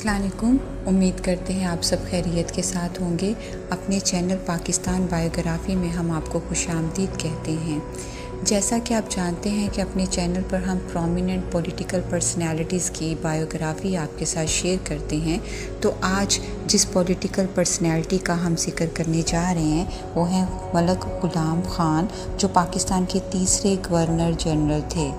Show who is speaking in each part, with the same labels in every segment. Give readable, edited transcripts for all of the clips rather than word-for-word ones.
Speaker 1: अस्सलाम वालेकुम। उम्मीद करते हैं आप सब खैरियत के साथ होंगे। अपने चैनल पाकिस्तान बायोग्राफ़ी में हम आपको खुशामदीद कहते हैं। जैसा कि आप जानते हैं कि अपने चैनल पर हम प्रोमिनेंट पॉलिटिकल पर्सनैलिटीज़ की बायोग्राफ़ी आपके साथ शेयर करते हैं। तो आज जिस पॉलिटिकल पर्सनैलिटी का हम जिक्र करने जा रहे हैं वो हैं मलिक ग़ुलाम ख़ान, जो पाकिस्तान के तीसरे गवर्नर जनरल थे।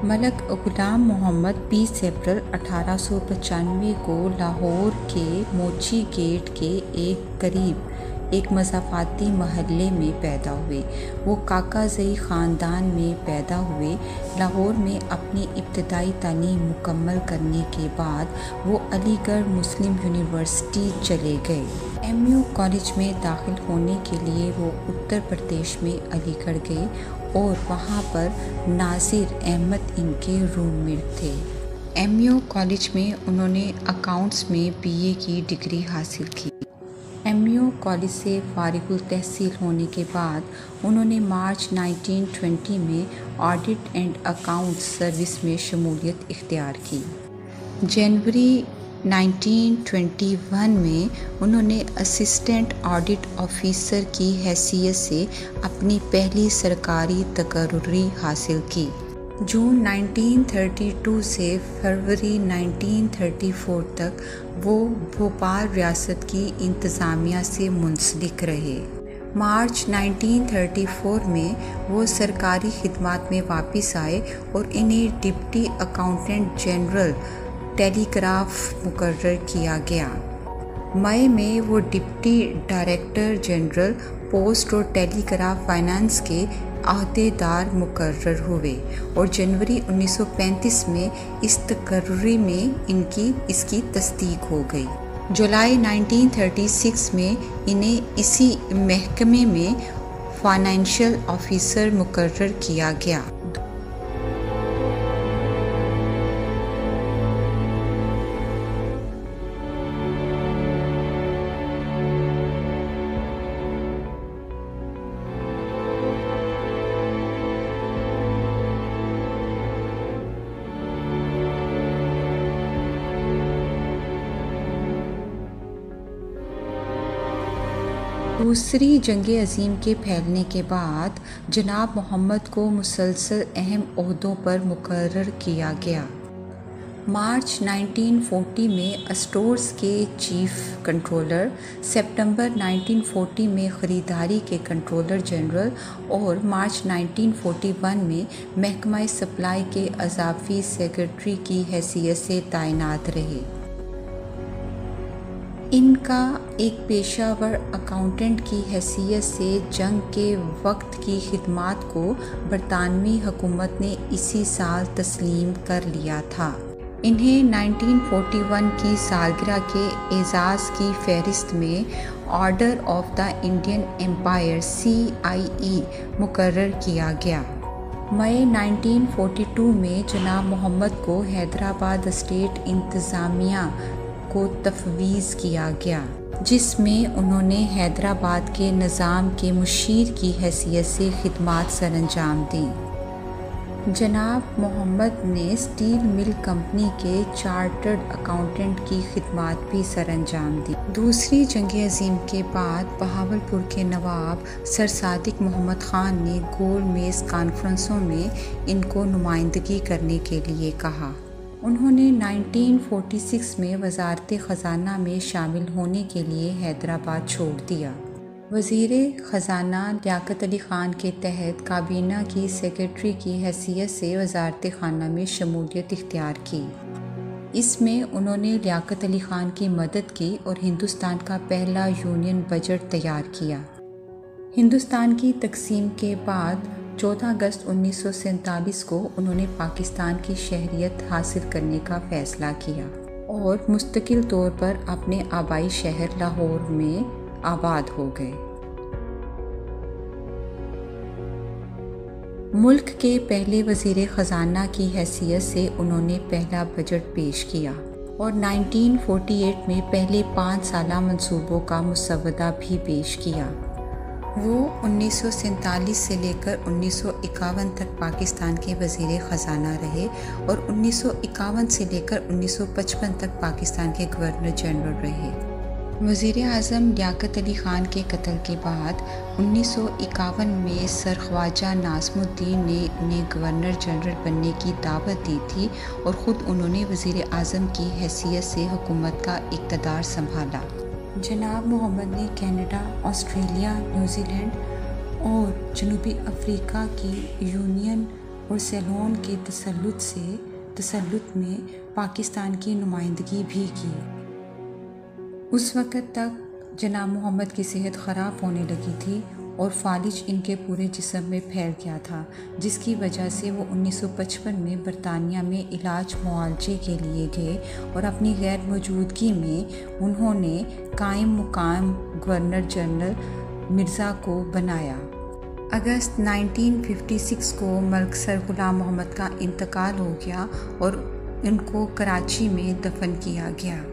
Speaker 1: मलिक ग़ुलाम मोहम्मद 20 अप्रैल 1895 को लाहौर के मोची गेट के करीब एक मज़ाफ़ाती महल्ले में पैदा हुए। वो काकाज़ई ख़ानदान में पैदा हुए। लाहौर में अपनी इब्तदाई तालीम मुकम्मल करने के बाद वो अलीगढ़ मुस्लिम यूनिवर्सिटी चले गए। MU कॉलेज में दाखिल होने के लिए वो उत्तर प्रदेश में अलीगढ़ गए और वहाँ पर नासिर अहमद इनके रूममेट थे। MU कॉलेज में उन्होंने अकाउंट्स में BA की डिग्री हासिल की। MU कॉलेज से फारिगुल तहसील होने के बाद उन्होंने मार्च 1920 में ऑडिट एंड अकाउंट्स सर्विस में शमूलियत इख्तियार की। जनवरी 1921 में उन्होंने असिस्टेंट ऑडिट ऑफिसर की हैसियत से अपनी पहली सरकारी तकर्री हासिल की। जून 1932 से फरवरी 1934 तक वो भोपाल रियासत की इंतज़ामिया से मुंसलिक रहे। मार्च 1934 में वो सरकारी खिदमात में वापस आए और इन्हें डिप्टी अकाउंटेंट जनरल टेलीग्राफ मुकर्रर किया गया। मई में वो डिप्टी डायरेक्टर जनरल पोस्ट और टेलीग्राफ फाइनेंस के अहदेदार मुकर्रर हुए और जनवरी 1935 में इस तकर्री में इसकी तस्दीक हो गई। जुलाई 1936 में इन्हें इसी महकमे में फाइनेंशियल ऑफिसर मुकर्रर किया गया। दूसरी जंग अज़ीम के फैलने के बाद जनाब मोहम्मद को मुसलसल अहम ओहदों पर मुकर्रर किया गया। मार्च 1940 में स्टोर्स के चीफ कंट्रोलर, सितंबर 1940 में ख़रीदारी के कंट्रोलर जनरल और मार्च 1941 में महकमा सप्लाई के अज़ाफ़ी सेक्रेटरी की हैसियत से तैनात रहे। इनका एक पेशावर अकाउंटेंट की हैसियत से जंग के वक्त की खिदमात को बरतानवी हुकूमत ने इसी साल तस्लीम कर लिया था। इन्हें 1941 की सालगिरह के एजाज़ की फ़हरिस्त में order of the Indian empire CIE मुकर्रर किया गया। मई 1942 में जनाब मोहम्मद को हैदराबाद स्टेट इंतज़ामिया को तफवीज़ किया गया, जिसमें उन्होंने हैदराबाद के निज़ाम के मुशीर की हैसियत से खिदमात सरअंजाम दी। जनाब मोहम्मद ने स्टील मिल कंपनी के चार्टर्ड अकाउंटेंट की खिदमात भी सरअंजाम दी। दूसरी जंग अज़ीम के बाद बहावलपुर के नवाब सर सादिक मोहम्मद ख़ान ने गोल मेज़ कॉन्फ्रेंसों में इनको नुमाइंदगी करने के लिए कहा। उन्होंने 1946 में वज़ारत ख़ज़ाना में शामिल होने के लिए हैदराबाद छोड़ दिया। वज़ीर ख़ज़ाना लियाक़त अली ख़ान के तहत काबीना की सेक्रेटरी की हैसियत से वज़ारत ख़ाना में शमूलियत इख्तियार की। इसमें उन्होंने लियाक़त अली ख़ान की मदद की और हिंदुस्तान का पहला यूनियन बजट तैयार किया। हिंदुस्तान की तकसीम के बाद 14 अगस्त 1947 को उन्होंने पाकिस्तान की शहरियत हासिल करने का फ़ैसला किया और मुस्तकिल तौर पर अपने आबाई शहर लाहौर में आबाद हो गए। मुल्क के पहले वज़ीर ख़ज़ाना की हैसियत से उन्होंने पहला बजट पेश किया और 1948 में पहले 5 साला मंसूबों का मुसवदा भी पेश किया। वो 1947 से लेकर 1951 तक पाकिस्तान के वज़ीर ख़ज़ाना रहे और 1951 से लेकर 1955 तक पाकिस्तान के गवर्नर जनरल रहे। वज़ीर आज़म लियाक़त अली ख़ान के कत्ल के बाद 1951 में सर ख्वाजा नाज़मुद्दीन ने उन्हें गवर्नर जनरल बनने की दावत दी थी और ख़ुद उन्होंने वज़ीर आज़म की हैसियत से हुकूमत का इक़्तिदार संभाला। जनाब मोहम्मद ने कनाडा, ऑस्ट्रेलिया, न्यूज़ीलैंड और जनूबी अफ्रीका की यूनियन और सेलोन के तसल्लुत में पाकिस्तान की नुमाइंदगी भी की। उस वक़्त तक जनाब मोहम्मद की सेहत ख़राब होने लगी थी और फालिज इनके पूरे जिस्म में फैल गया था, जिसकी वजह से वो 1955 में बरतानिया में इलाज मुआलजे के लिए गए और अपनी गैर मौजूदगी में उन्होंने कायम मुकाम गवर्नर जनरल मिर्ज़ा को बनाया। अगस्त 1956 को मलिक सर ग़ुलाम मोहम्मद का इंतकाल हो गया और उनको कराची में दफन किया गया।